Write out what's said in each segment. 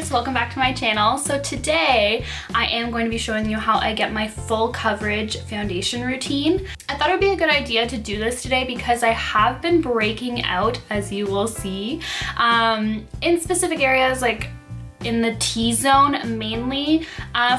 guys, welcome back to my channel. So today I am going to be showing you how I get my full coverage foundation routine. I thought it would be a good idea to do this today because I have been breaking out, as you will see, in specific areas like in the T-zone mainly,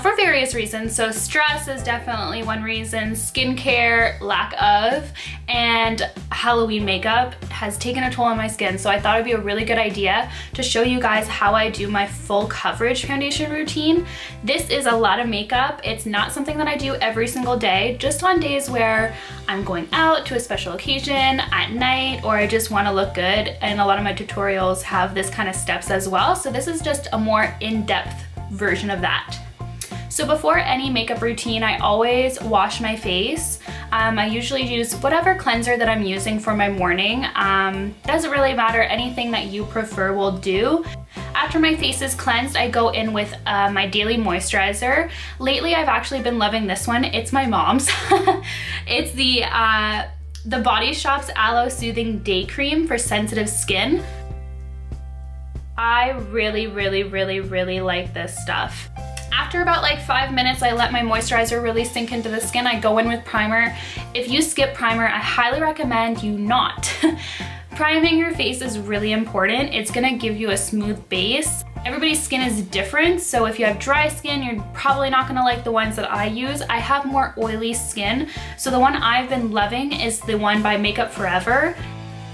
for various reasons. So stress is definitely one reason, skincare, lack of, and Halloween makeup has taken a toll on my skin. So I thought it'd be a really good idea to show you guys how I do my full coverage foundation routine. This is a lot of makeup. It's not something that I do every single day, just on days where I'm going out to a special occasion at night, or I just want to look good. And a lot of my tutorials have this kind of steps as well. So this is just a more in-depth version of that. So before any makeup routine, I always wash my face. I usually use whatever cleanser that I'm using for my morning. Doesn't really matter, anything that you prefer will do. After my face is cleansed, I go in with my daily moisturizer. Lately, I've actually been loving this one. It's my mom's. It's the Body Shop's Aloe Soothing Day Cream for sensitive skin. I really like this stuff. After about like 5 minutes, I let my moisturizer really sink into the skin. I go in with primer. If you skip primer, I highly recommend you not. Priming your face is really important. It's gonna give you a smooth base. Everybody's skin is different, so if you have dry skin, you're probably not gonna like the ones that I use. I have more oily skin, so the one I've been loving is the one by Makeup Forever.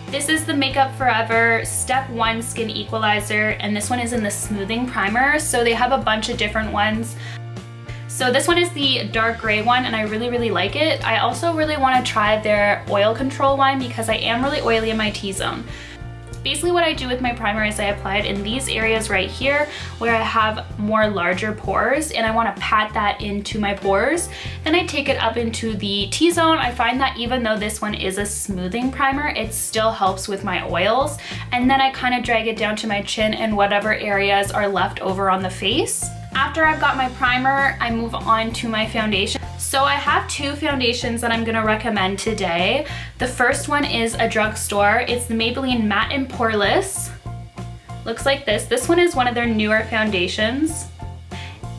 This is the Makeup Forever Step 1 Skin Equalizer, and this one is in the smoothing primer, so they have a bunch of different ones. So this one is the dark gray one, and I really like it. I also really want to try their oil control one because I am really oily in my T-zone. Basically what I do with my primer is I apply it in these areas right here where I have more larger pores, and I want to pat that into my pores. Then I take it up into the T-zone. I find that even though this one is a smoothing primer, it still helps with my oils. And then I kind of drag it down to my chin and whatever areas are left over on the face. After I've got my primer, I move on to my foundation. So I have two foundations that I'm gonna recommend today. The first one is a drugstore. It's the Maybelline Matte and Poreless. Looks like this. This one is one of their newer foundations.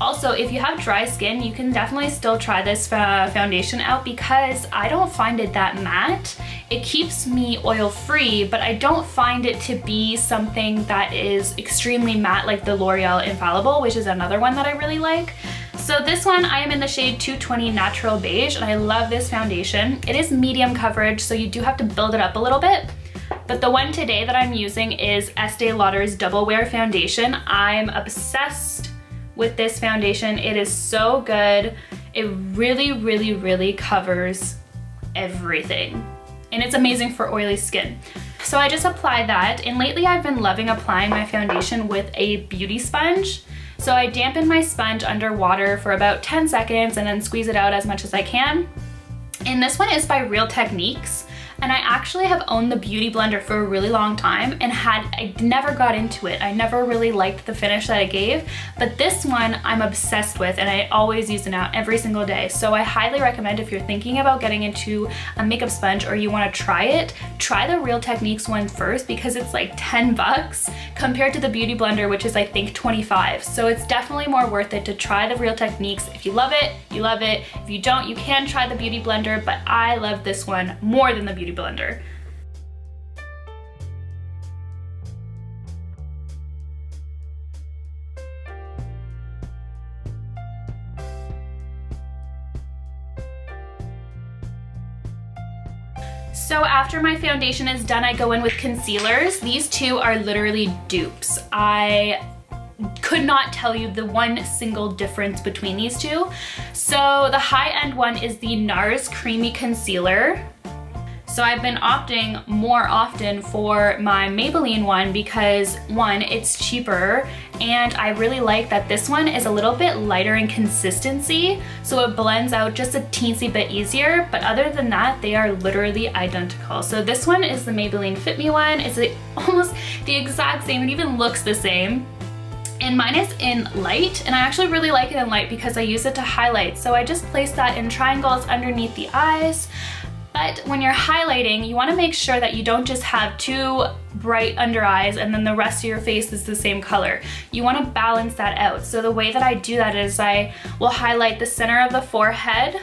Also, if you have dry skin, you can definitely still try this foundation out because I don't find it that matte. It keeps me oil-free, but I don't find it to be something that is extremely matte like the L'Oreal Infallible, which is another one that I really like. So this one, I am in the shade 220 Natural Beige, and I love this foundation. It is medium coverage, so you do have to build it up a little bit. But the one today that I'm using is Estee Lauder's Double Wear Foundation. I'm obsessed with this foundation. It is so good. It really covers everything. And it's amazing for oily skin. So I just apply that, and lately I've been loving applying my foundation with a beauty sponge. So I dampen my sponge under water for about 10 seconds and then squeeze it out as much as I can. And this one is by Real Techniques. And I actually have owned the Beauty Blender for a really long time and I never got into it. I never really liked the finish that it gave, but this one I'm obsessed with and I always use it now every single day. So I highly recommend if you're thinking about getting into a makeup sponge or you want to try it, try the Real Techniques one first because it's like 10 bucks compared to the Beauty Blender, which is I think 25. So it's definitely more worth it to try the Real Techniques. If you love it, you love it. If you don't, you can try the Beauty Blender, but I love this one more than the Beauty Blender. So after my foundation is done, I go in with concealers. These two are literally dupes. I could not tell you the one single difference between these two. So the high-end one is the Nars Creamy Concealer. So I've been opting more often for my Maybelline one because one, it's cheaper, and I really like that this one is a little bit lighter in consistency, so it blends out just a teensy bit easier, but other than that, they are literally identical. So this one is the Maybelline Fit Me one. It's almost the exact same. It even looks the same. And mine is in light, and I actually really like it in light because I use it to highlight. So I just place that in triangles underneath the eyes. But when you're highlighting, you want to make sure that you don't just have two bright under eyes and then the rest of your face is the same color. You want to balance that out. So the way that I do that is I will highlight the center of the forehead,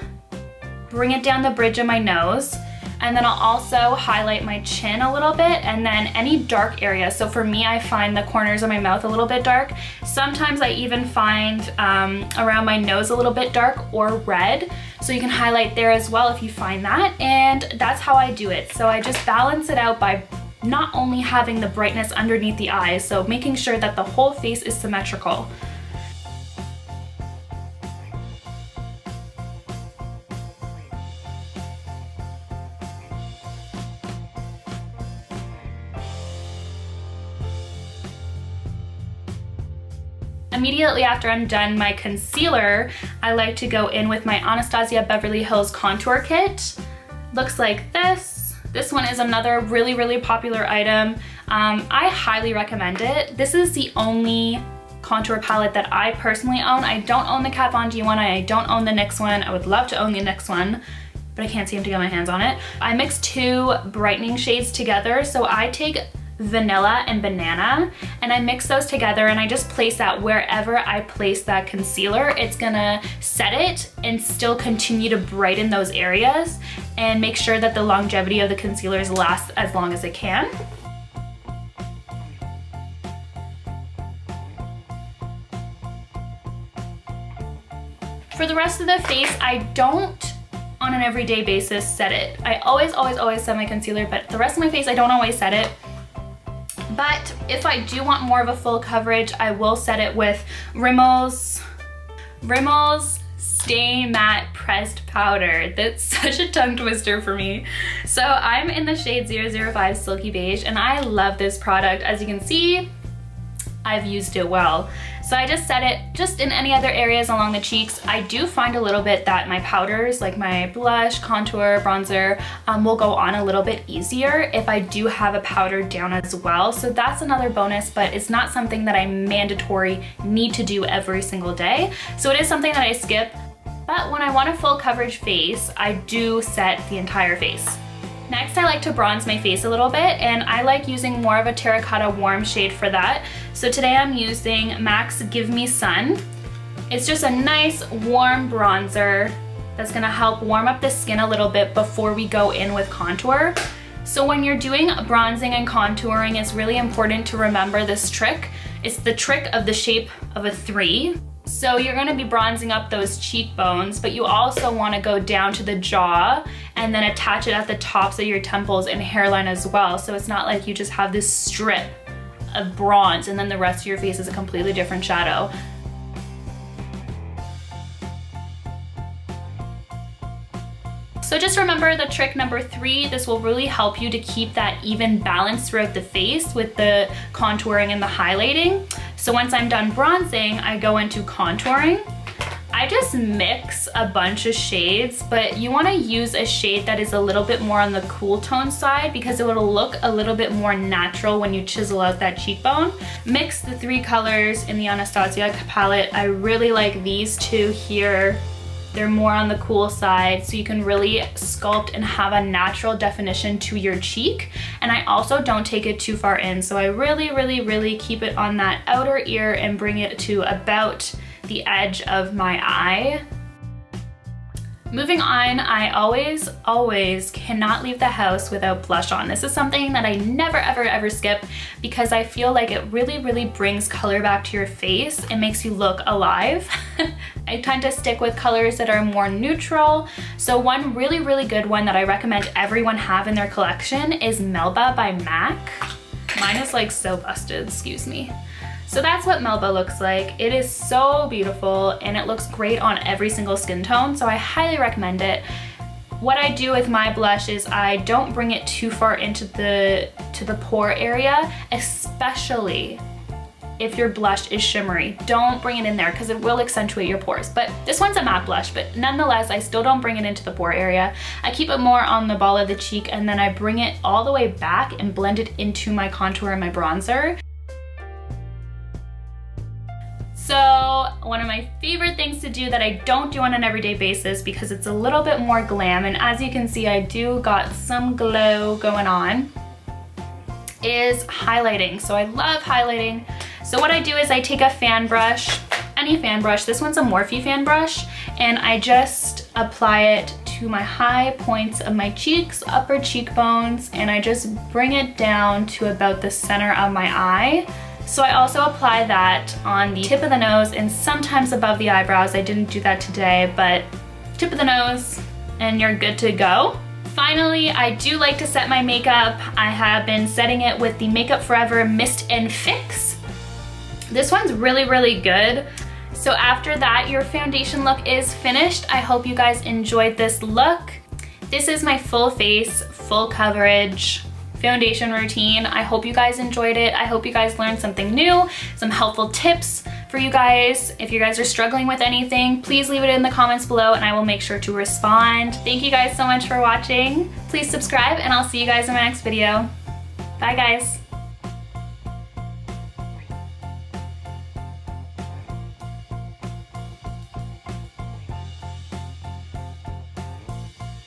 bring it down the bridge of my nose, and then I'll also highlight my chin a little bit and then any dark areas. So for me, I find the corners of my mouth a little bit dark. Sometimes I even find around my nose a little bit dark or red. So you can highlight there as well if you find that. And that's how I do it. So I just balance it out by not only having the brightness underneath the eyes, so making sure that the whole face is symmetrical. Immediately after I'm done my concealer, I like to go in with my Anastasia Beverly Hills contour kit. Looks like this. This one is another really, really popular item. I highly recommend it. This is the only contour palette that I personally own. I don't own the Kat Von D one, I don't own the NYX one. I would love to own the NYX one, but I can't seem to get my hands on it. I mix two brightening shades together, so I take vanilla and banana and I mix those together and I just place that wherever I place that concealer. It's gonna set it and still continue to brighten those areas and make sure that the longevity of the concealers lasts as long as it can. For the rest of the face, I don't on an everyday basis set it. I always set my concealer, but the rest of my face I don't always set it. But if I do want more of a full coverage, I will set it with Rimmel's Stay Matte Pressed Powder. That's such a tongue twister for me. So I'm in the shade 005 Silky Beige and I love this product. As you can see, I've used it well. So I just set it just in any other areas along the cheeks. I do find a little bit that my powders, like my blush, contour, bronzer, will go on a little bit easier if I do have a powder down as well. So that's another bonus, but it's not something that I mandatory need to do every single day. So it is something that I skip. But when I want a full coverage face, I do set the entire face. Next, I like to bronze my face a little bit, and I like using more of a terracotta warm shade for that. So today I'm using MAC's Give Me Sun. It's just a nice warm bronzer that's gonna help warm up the skin a little bit before we go in with contour. So when you're doing bronzing and contouring, it's really important to remember this trick. It's the trick of the shape of a 3. So you're gonna be bronzing up those cheekbones, but you also wanna go down to the jaw and then attach it at the tops of your temples and hairline as well. So it's not like you just have this strip of bronze and then the rest of your face is a completely different shadow. So just remember the trick number 3. This will really help you to keep that even balance throughout the face with the contouring and the highlighting. So once I'm done bronzing, I go into contouring. I just mix a bunch of shades, but you want to use a shade that is a little bit more on the cool tone side because it will look a little bit more natural when you chisel out that cheekbone. Mix the 3 colors in the Anastasia palette. I really like these 2 here. They're more on the cool side, so you can really sculpt and have a natural definition to your cheek. And I also don't take it too far in, so I really keep it on that outer ear and bring it to about the edge of my eye. Moving on, I always cannot leave the house without blush on. This is something that I never ever skip because I feel like it really brings color back to your face. It makes you look alive. I tend to stick with colors that are more neutral. So one really good one that I recommend everyone have in their collection is Melba by MAC. Mine is like so busted, excuse me. So that's what Melba looks like. It is so beautiful and it looks great on every single skin tone, so I highly recommend it. What I do with my blush is I don't bring it too far into the pore area, especially if your blush is shimmery. Don't bring it in there because it will accentuate your pores. But this one's a matte blush, but nonetheless, I still don't bring it into the pore area. I keep it more on the ball of the cheek and then I bring it all the way back and blend it into my contour and my bronzer. So one of my favorite things to do that I don't do on an everyday basis because it's a little bit more glam, and as you can see I do got some glow going on, is highlighting. So I love highlighting. So what I do is I take a fan brush, any fan brush, this one's a Morphe fan brush, and I just apply it to my high points of my cheeks, upper cheekbones, and I just bring it down to about the center of my eye. So I also apply that on the tip of the nose and sometimes above the eyebrows. I didn't do that today, but tip of the nose and you're good to go. Finally, I do like to set my makeup. I have been setting it with the Makeup Forever Mist and Fix. This one's really, really good. So after that, your foundation look is finished. I hope you guys enjoyed this look. This is my full face, full coverage foundation routine. I hope you guys enjoyed it. I hope you guys learned something new, some helpful tips for you guys. If you guys are struggling with anything, please leave it in the comments below and I will make sure to respond. Thank you guys so much for watching. Please subscribe and I'll see you guys in my next video. Bye guys.